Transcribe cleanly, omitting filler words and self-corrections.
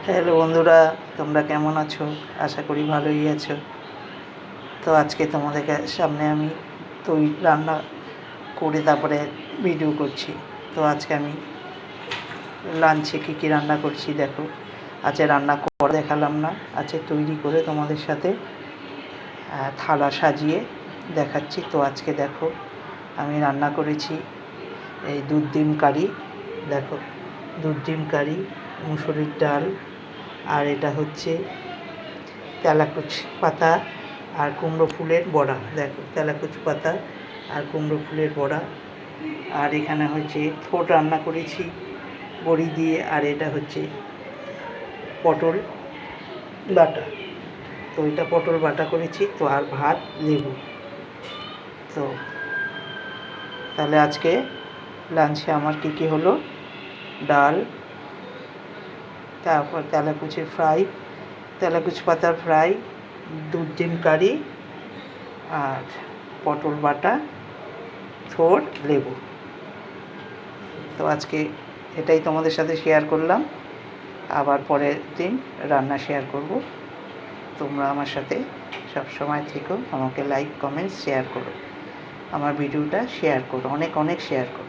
Hello বন্ধুরা, তোমরা কেমন আছো? আশা করি ভালোই আছো। তো আজকে তোমাদের সামনে আমি রান্না করে তারপরে ভিডিও করছি। তো আজকে আমি লাঞ্চে কী রান্না করছি দেখো। আজকে রান্না করে দেখালাম না, আজকে তৈরি করে তোমাদের সাথে থালা সাজিয়ে দেখাচ্ছি। তো আজকে দেখো আমি রান্না করেছি এই দুধ ডিম কারি। দেখো, দুধ ডিম কারি, মুসুরির ডাল, আর এটা হচ্ছে তেলাকুচ পাতা আর কুমড়ো ফুলের বড়া। দেখো, তেলাকুচ পাতা আর কুমড়ো ফুলের বড়া। আর এখানে হচ্ছে থোড় রান্না করেছি বড়ি দিয়ে, আর এটা হচ্ছে পটল বাটা। তো এটা পটল বাটা করেছি, তো আর ভাত, লেবু। তো তাহলে আজকে লাঞ্চে আমার কী হলো: ডাল, তারপর তেলাকুচের ফ্রাই, তেলাকুচ পাতার ফ্রাই, দুধ ডিম কারি, আর পটল বাটা, থোড়, লেবু। তো আজকে এটাই তোমাদের সাথে শেয়ার করলাম। আবার পরের দিন রান্না শেয়ার করব। তোমরা আমার সাথে সব সময় থেকো, আমাকে লাইক, কমেন্টস, শেয়ার করো, আমার ভিডিওটা শেয়ার করো, অনেক শেয়ার করো।